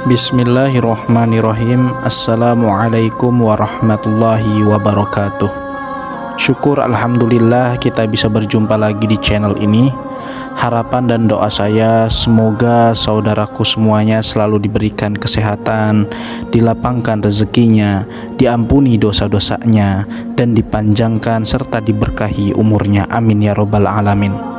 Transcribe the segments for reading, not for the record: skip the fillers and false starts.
Bismillahirrahmanirrahim. Assalamualaikum warahmatullahi wabarakatuh. Syukur alhamdulillah kita bisa berjumpa lagi di channel ini. Harapan dan doa saya semoga saudaraku semuanya selalu diberikan kesehatan, dilapangkan rezekinya, diampuni dosa-dosanya, dan dipanjangkan serta diberkahi umurnya. Amin ya robbal alamin.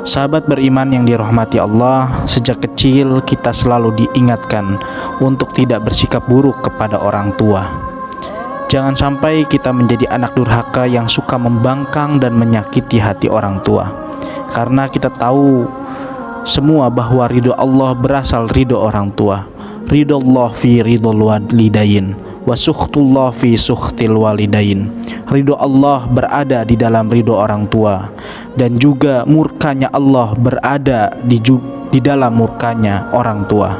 Sahabat beriman yang dirahmati Allah, sejak kecil kita selalu diingatkan untuk tidak bersikap buruk kepada orang tua. Jangan sampai kita menjadi anak durhaka yang suka membangkang dan menyakiti hati orang tua. Karena kita tahu semua bahwa ridho Allah berasal ridho orang tua. Ridho Allah fi ridhol walidain wa sukhtullah fi sukhtil walidain. Ridho Allah berada di dalam ridho orang tua, dan juga murkanya Allah berada di dalam murkanya orang tua.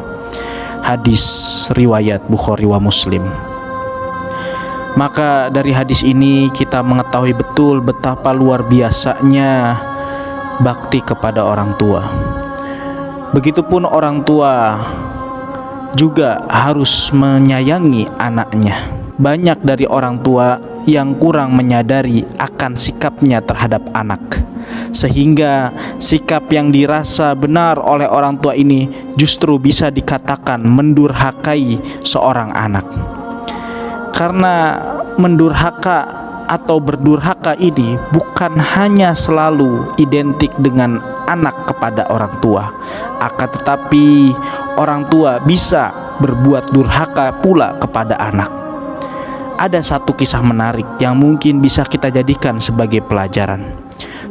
Hadis riwayat Bukhari wa Muslim. Maka dari hadis ini kita mengetahui betul betapa luar biasanya bakti kepada orang tua. Begitupun orang tua juga harus menyayangi anaknya. Banyak dari orang tua yang kurang menyadari akan sikapnya terhadap anak, sehingga sikap yang dirasa benar oleh orang tua ini justru bisa dikatakan mendurhakai seorang anak. Karena mendurhaka atau berdurhaka ini bukan hanya selalu identik dengan anak kepada orang tua, akan tetapi orang tua bisa berbuat durhaka pula kepada anak. Ada satu kisah menarik yang mungkin bisa kita jadikan sebagai pelajaran.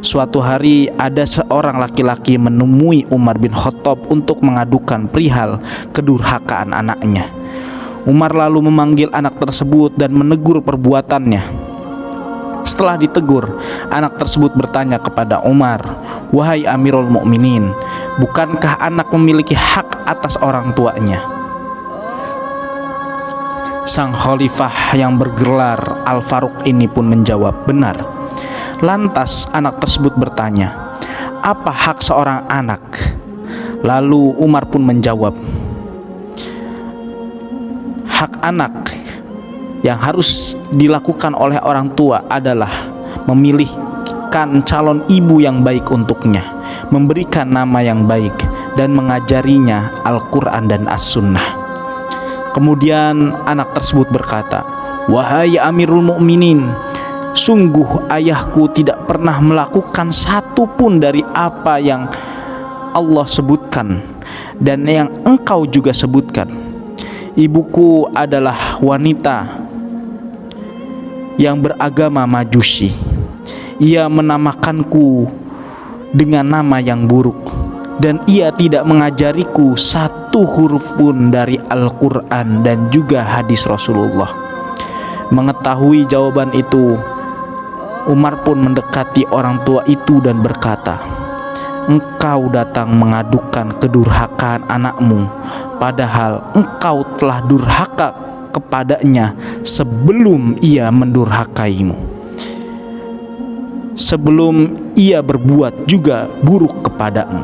Suatu hari ada seorang laki-laki menemui Umar bin Khattab untuk mengadukan perihal kedurhakaan anaknya. Umar lalu memanggil anak tersebut dan menegur perbuatannya. Setelah ditegur, anak tersebut bertanya kepada Umar, "Wahai Amirul Mukminin, bukankah anak memiliki hak atas orang tuanya?" Sang khalifah yang bergelar Al-Faruq ini pun menjawab, "Benar." Lantas anak tersebut bertanya, "Apa hak seorang anak?" Lalu Umar pun menjawab, "Hak anak yang harus dilakukan oleh orang tua adalah memilihkan calon ibu yang baik untuknya, memberikan nama yang baik, dan mengajarinya Al-Quran dan As-Sunnah." Kemudian anak tersebut berkata, "Wahai Amirul Mukminin, sungguh ayahku tidak pernah melakukan satu pun dari apa yang Allah sebutkan dan yang engkau juga sebutkan. Ibuku adalah wanita yang beragama Majusi. Ia menamakanku dengan nama yang buruk, dan ia tidak mengajariku satu huruf pun dari Al-Quran dan juga hadis Rasulullah." Mengetahui jawaban itu, Umar pun mendekati orang tua itu dan berkata, "Engkau datang mengadukan kedurhakaan anakmu, padahal engkau telah durhaka kepadanya sebelum ia mendurhakaimu. Sebelum ia berbuat juga buruk kepadamu."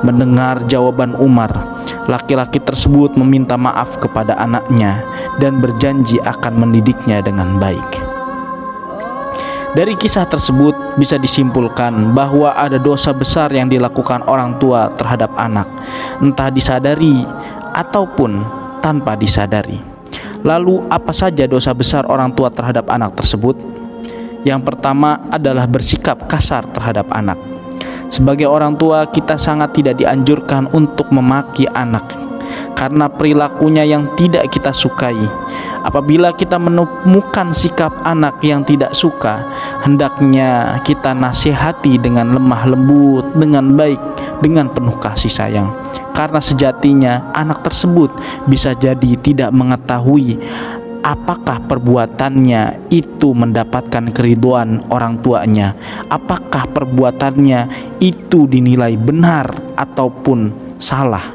Mendengar jawaban Umar, laki-laki tersebut meminta maaf kepada anaknya dan berjanji akan mendidiknya dengan baik. Dari kisah tersebut bisa disimpulkan bahwa ada dosa besar yang dilakukan orang tua terhadap anak, entah disadari ataupun tanpa disadari. Lalu apa saja dosa besar orang tua terhadap anak tersebut? Yang pertama adalah bersikap kasar terhadap anak. Sebagai orang tua, kita sangat tidak dianjurkan untuk memaki anak karena perilakunya yang tidak kita sukai. Apabila kita menemukan sikap anak yang tidak suka, hendaknya kita nasihati dengan lemah lembut, dengan baik, dengan penuh kasih sayang. Karena sejatinya anak tersebut bisa jadi tidak mengetahui apakah perbuatannya itu mendapatkan keridhaan orang tuanya, apakah perbuatannya itu dinilai benar ataupun salah.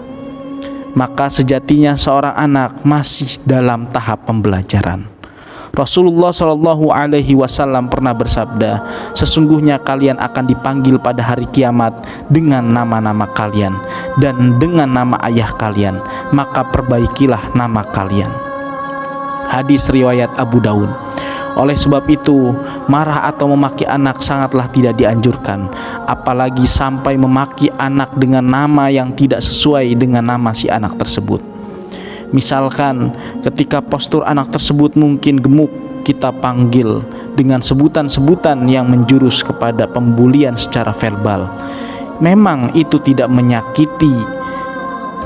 Maka sejatinya seorang anak masih dalam tahap pembelajaran. Rasulullah Shallallahu Alaihi Wasallam pernah bersabda, sesungguhnya kalian akan dipanggil pada hari kiamat dengan nama-nama kalian dan dengan nama ayah kalian, maka perbaikilah nama kalian. Hadis riwayat Abu Daud. Oleh sebab itu, marah atau memaki anak sangatlah tidak dianjurkan, apalagi sampai memaki anak dengan nama yang tidak sesuai dengan nama si anak tersebut. Misalkan ketika postur anak tersebut mungkin gemuk, kita panggil dengan sebutan-sebutan yang menjurus kepada pembulian secara verbal. Memang itu tidak menyakiti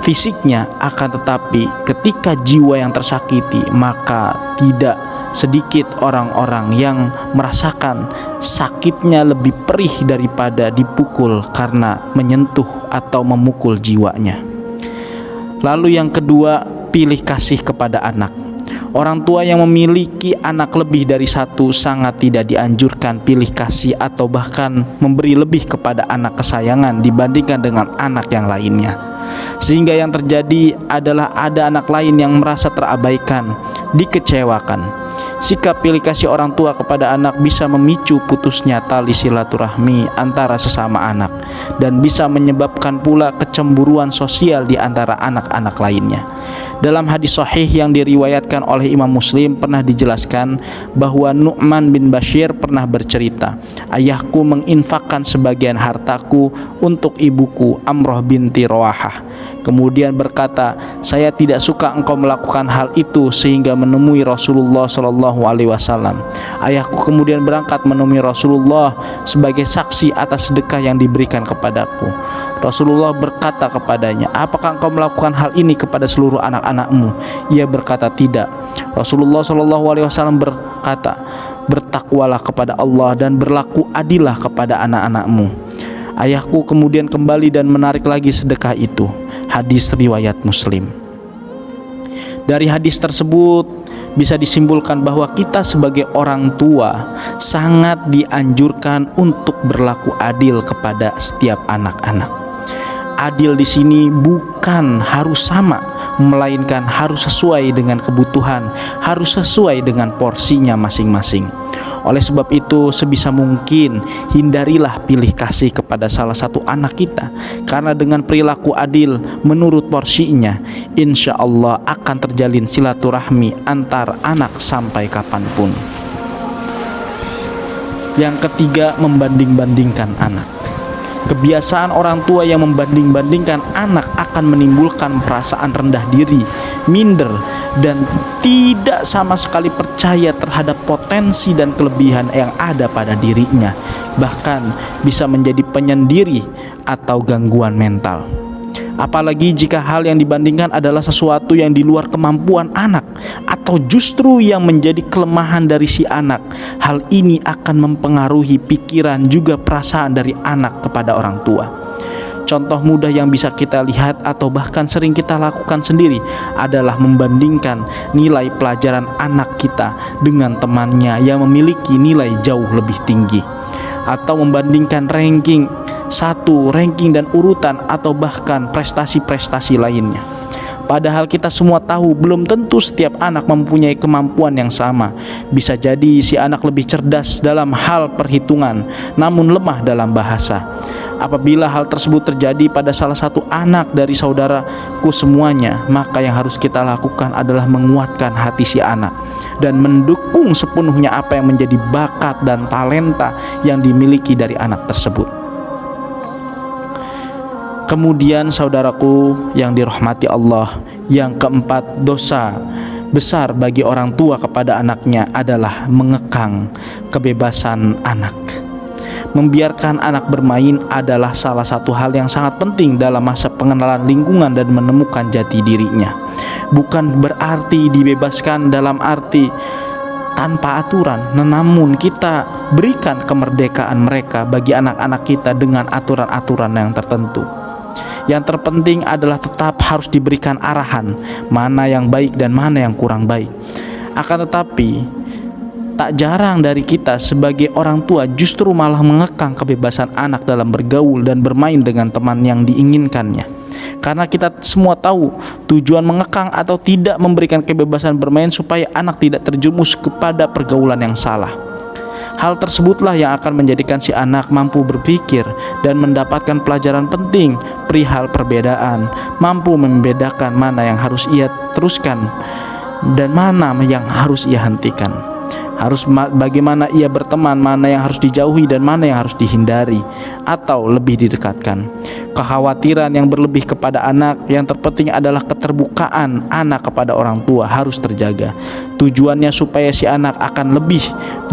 fisiknya, akan tetapi ketika jiwa yang tersakiti, maka tidak sedikit orang-orang yang merasakan sakitnya lebih perih daripada dipukul karena menyentuh atau memukul jiwanya. Lalu yang kedua, pilih kasih kepada anak. Orang tua yang memiliki anak lebih dari satu sangat tidak dianjurkan pilih kasih atau bahkan memberi lebih kepada anak kesayangan dibandingkan dengan anak yang lainnya. Sehingga yang terjadi adalah ada anak lain yang merasa terabaikan, dikecewakan. Sikap pilih kasih orang tua kepada anak bisa memicu putusnya tali silaturahmi antara sesama anak dan bisa menyebabkan pula kecemburuan sosial di antara anak-anak lainnya. Dalam hadis sahih yang diriwayatkan oleh Imam Muslim pernah dijelaskan bahwa Nu'man bin Bashir pernah bercerita, ayahku menginfakkan sebagian hartaku untuk ibuku Amroh binti Rawahah. Kemudian berkata, saya tidak suka engkau melakukan hal itu sehingga menemui Rasulullah Shallallahu Alaihi Wasallam. Ayahku kemudian berangkat menemui Rasulullah sebagai saksi atas sedekah yang diberikan kepadaku. Rasulullah berkata kepadanya, apakah engkau melakukan hal ini kepada seluruh anak-anakmu? Ia berkata, tidak. Rasulullah Shallallahu Alaihi Wasallam berkata, bertakwalah kepada Allah dan berlaku adillah kepada anak-anakmu. Ayahku kemudian kembali dan menarik lagi sedekah itu. Hadis riwayat Muslim. Dari hadis tersebut bisa disimpulkan bahwa kita sebagai orang tua sangat dianjurkan untuk berlaku adil kepada setiap anak-anak. Adil di sini bukan harus sama, melainkan harus sesuai dengan kebutuhan, harus sesuai dengan porsinya masing-masing. Oleh sebab itu, sebisa mungkin hindarilah pilih kasih kepada salah satu anak kita, karena dengan perilaku adil menurut porsinya, insya Allah akan terjalin silaturahmi antar anak sampai kapanpun. Yang ketiga, membanding-bandingkan anak. Kebiasaan orang tua yang membanding-bandingkan anak akan menimbulkan perasaan rendah diri, minder, dan tidak sama sekali percaya terhadap potensi dan kelebihan yang ada pada dirinya. Bahkan bisa menjadi penyendiri atau gangguan mental. Apalagi jika hal yang dibandingkan adalah sesuatu yang di luar kemampuan anak atau justru yang menjadi kelemahan dari si anak. Hal ini akan mempengaruhi pikiran juga perasaan dari anak kepada orang tua. Contoh mudah yang bisa kita lihat atau bahkan sering kita lakukan sendiri adalah membandingkan nilai pelajaran anak kita dengan temannya yang memiliki nilai jauh lebih tinggi, atau membandingkan ranking dan urutan atau bahkan prestasi-prestasi lainnya. Padahal kita semua tahu belum tentu setiap anak mempunyai kemampuan yang sama. Bisa jadi si anak lebih cerdas dalam hal perhitungan, namun lemah dalam bahasa. Apabila hal tersebut terjadi pada salah satu anak dari saudaraku semuanya, maka yang harus kita lakukan adalah menguatkan hati si anak dan mendukung sepenuhnya apa yang menjadi bakat dan talenta yang dimiliki dari anak tersebut. Kemudian saudaraku yang dirahmati Allah, yang keempat, dosa besar bagi orang tua kepada anaknya adalah mengekang kebebasan anak. Membiarkan anak bermain adalah salah satu hal yang sangat penting dalam masa pengenalan lingkungan dan menemukan jati dirinya. Bukan berarti dibebaskan dalam arti tanpa aturan, namun kita berikan kemerdekaan mereka bagi anak-anak kita dengan aturan-aturan yang tertentu. Yang terpenting adalah tetap harus diberikan arahan mana yang baik dan mana yang kurang baik. Akan tetapi tak jarang dari kita sebagai orang tua justru malah mengekang kebebasan anak dalam bergaul dan bermain dengan teman yang diinginkannya. Karena kita semua tahu tujuan mengekang atau tidak memberikan kebebasan bermain supaya anak tidak terjerumus kepada pergaulan yang salah. Hal tersebutlah yang akan menjadikan si anak mampu berpikir dan mendapatkan pelajaran penting perihal perbedaan, mampu membedakan mana yang harus ia teruskan dan mana yang harus ia hentikan, bagaimana ia berteman, mana yang harus dijauhi dan mana yang harus dihindari atau lebih didekatkan. Kekhawatiran yang berlebih kepada anak, yang terpenting adalah keterbukaan anak kepada orang tua harus terjaga. Tujuannya supaya si anak akan lebih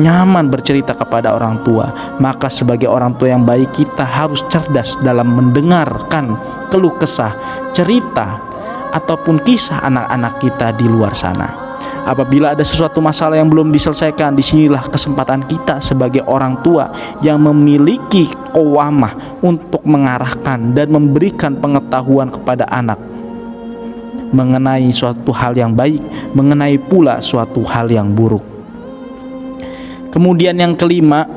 nyaman bercerita kepada orang tua. Maka sebagai orang tua yang baik, kita harus cerdas dalam mendengarkan keluh kesah, cerita ataupun kisah anak-anak kita di luar sana. Apabila ada sesuatu masalah yang belum diselesaikan, disinilah kesempatan kita sebagai orang tua yang memiliki qawamah untuk mengarahkan dan memberikan pengetahuan kepada anak mengenai suatu hal yang baik, mengenai pula suatu hal yang buruk. Kemudian yang kelima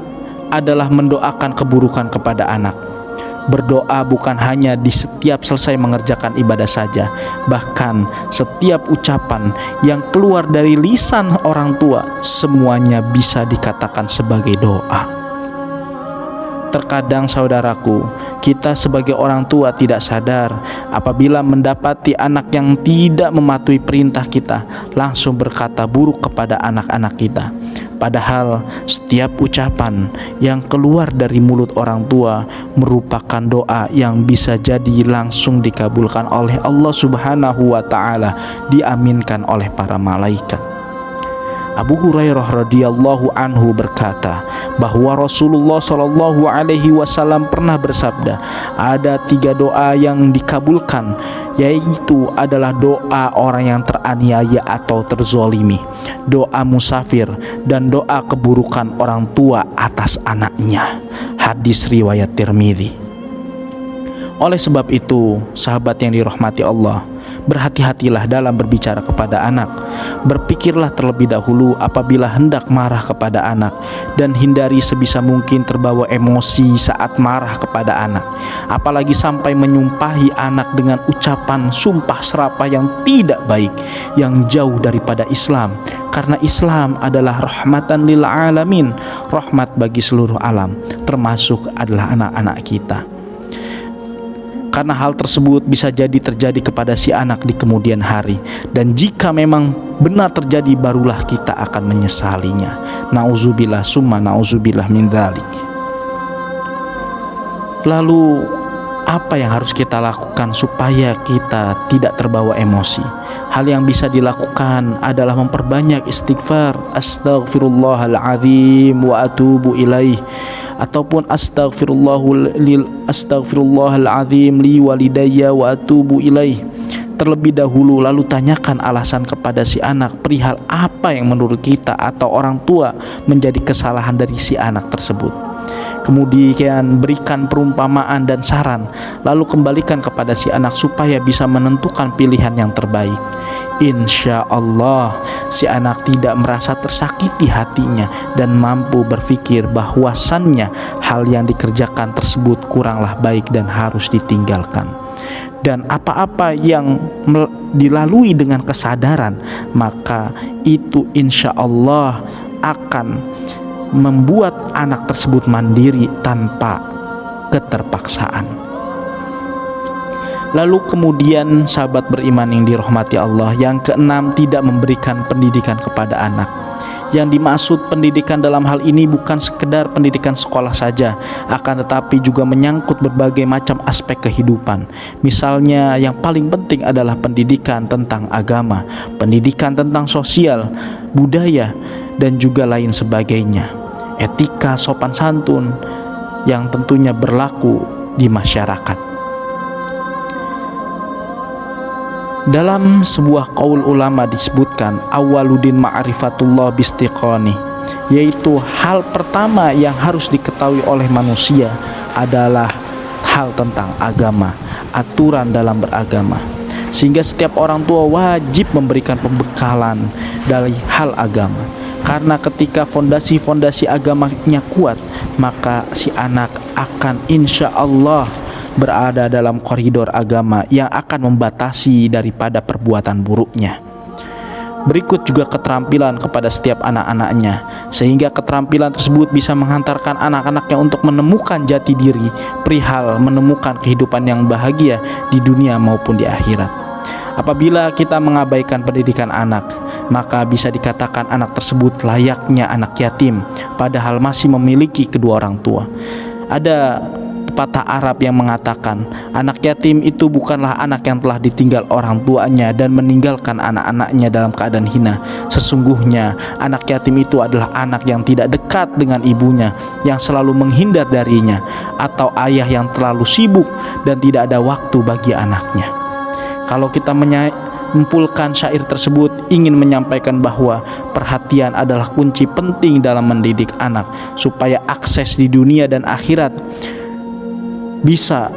adalah mendoakan keburukan kepada anak. Berdoa bukan hanya di setiap selesai mengerjakan ibadah saja, bahkan setiap ucapan yang keluar dari lisan orang tua semuanya bisa dikatakan sebagai doa. Terkadang saudaraku, kita sebagai orang tua tidak sadar apabila mendapati anak yang tidak mematuhi perintah kita, langsung berkata buruk kepada anak-anak kita. Padahal setiap ucapan yang keluar dari mulut orang tua merupakan doa yang bisa jadi langsung dikabulkan oleh Allah Subhanahu wa Ta'ala, diaminkan oleh para malaikat. Abu Hurairah radhiyallahu anhu berkata bahwa Rasulullah Shallallahu alaihi wasallam pernah bersabda, ada 3 doa yang dikabulkan, yaitu adalah doa orang yang teraniaya atau terzolimi, doa musafir, dan doa keburukan orang tua atas anaknya. Hadis riwayat Tirmidzi. Oleh sebab itu, sahabat yang dirahmati Allah, berhati-hatilah dalam berbicara kepada anak. Berpikirlah terlebih dahulu apabila hendak marah kepada anak, dan hindari sebisa mungkin terbawa emosi saat marah kepada anak, apalagi sampai menyumpahi anak dengan ucapan sumpah serapah yang tidak baik, yang jauh daripada Islam. Karena Islam adalah rahmatan lil alamin, rahmat bagi seluruh alam, termasuk adalah anak-anak kita. Karena hal tersebut bisa jadi terjadi kepada si anak di kemudian hari, dan jika memang benar terjadi, barulah kita akan menyesalinya. Nauzubillah summa nauzubillah min dzalik. Lalu apa yang harus kita lakukan supaya kita tidak terbawa emosi? Hal yang bisa dilakukan adalah memperbanyak istighfar, astaghfirullahaladzim wa atubu ilaih, ataupun astaghfirullahaladzim li walidayya wa atubu ilaih terlebih dahulu. Lalu tanyakan alasan kepada si anak perihal apa yang menurut kita atau orang tua menjadi kesalahan dari si anak tersebut. Kemudian berikan perumpamaan dan saran, lalu kembalikan kepada si anak supaya bisa menentukan pilihan yang terbaik. Insya Allah si anak tidak merasa tersakiti hatinya dan mampu berpikir bahwasannya hal yang dikerjakan tersebut kuranglah baik dan harus ditinggalkan. Dan apa-apa yang dilalui dengan kesadaran, maka itu insya Allah akan membuat anak tersebut mandiri tanpa keterpaksaan. Lalu kemudian sahabat beriman yang dirahmati Allah, yang keenam, tidak memberikan pendidikan kepada anak. Yang dimaksud pendidikan dalam hal ini bukan sekedar pendidikan sekolah saja, akan tetapi juga menyangkut berbagai macam aspek kehidupan. Misalnya yang paling penting adalah pendidikan tentang agama, pendidikan tentang sosial, budaya, dan juga lain sebagainya. Etika, sopan santun yang tentunya berlaku di masyarakat. Dalam sebuah qaul ulama disebutkan awwaluddin ma'rifatullah bistiqani, yaitu hal pertama yang harus diketahui oleh manusia adalah hal tentang agama, aturan dalam beragama. Sehingga setiap orang tua wajib memberikan pembekalan dari hal agama. Karena ketika fondasi-fondasi agamanya kuat, maka si anak akan insya Allah berada dalam koridor agama yang akan membatasi daripada perbuatan buruknya. Berikut juga keterampilan kepada setiap anak-anaknya, sehingga keterampilan tersebut bisa menghantarkan anak-anaknya untuk menemukan jati diri perihal menemukan kehidupan yang bahagia di dunia maupun di akhirat. Apabila kita mengabaikan pendidikan anak, maka bisa dikatakan anak tersebut layaknya anak yatim, padahal masih memiliki kedua orang tua. Ada pepatah Arab yang mengatakan, anak yatim itu bukanlah anak yang telah ditinggal orang tuanya dan meninggalkan anak-anaknya dalam keadaan hina. Sesungguhnya anak yatim itu adalah anak yang tidak dekat dengan ibunya, yang selalu menghindar darinya, atau ayah yang terlalu sibuk dan tidak ada waktu bagi anaknya. Kalau kita menyimpulkan syair tersebut ingin menyampaikan bahwa perhatian adalah kunci penting dalam mendidik anak supaya akses di dunia dan akhirat bisa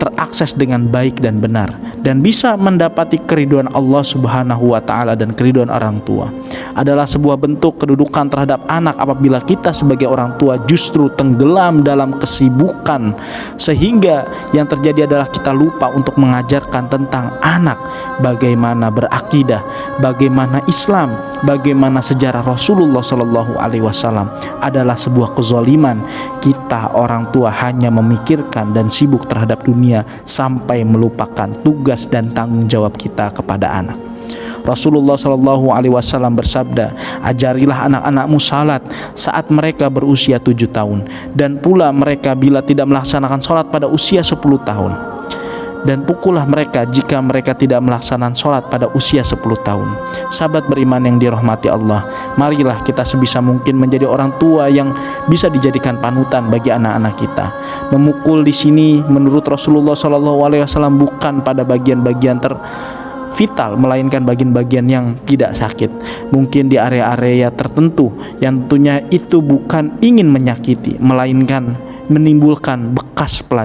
terakses dengan baik dan benar, dan bisa mendapati keriduan Allah Subhanahu wa Ta'ala dan keriduan orang tua. Adalah sebuah bentuk kedudukan terhadap anak apabila kita sebagai orang tua justru tenggelam dalam kesibukan, sehingga yang terjadi adalah kita lupa untuk mengajarkan tentang anak bagaimana berakidah, bagaimana Islam, bagaimana sejarah Rasulullah SAW. Adalah sebuah kezaliman kita orang tua hanya memikirkan dan sibuk terhadap dunia sampai melupakan tugas dan tanggung jawab kita kepada anak. Rasulullah SAW bersabda, ajarilah anak-anakmu salat saat mereka berusia 7 tahun, dan pula mereka bila tidak melaksanakan salat pada usia 10 tahun. Dan pukullah mereka jika mereka tidak melaksanakan sholat pada usia 10 tahun. Sahabat beriman yang dirahmati Allah, marilah kita sebisa mungkin menjadi orang tua yang bisa dijadikan panutan bagi anak-anak kita. Memukul di sini menurut Rasulullah SAW bukan pada bagian-bagian vital, melainkan bagian-bagian yang tidak sakit. Mungkin di area-area tertentu yang tentunya itu bukan ingin menyakiti, melainkan menimbulkan bekas pelajaran.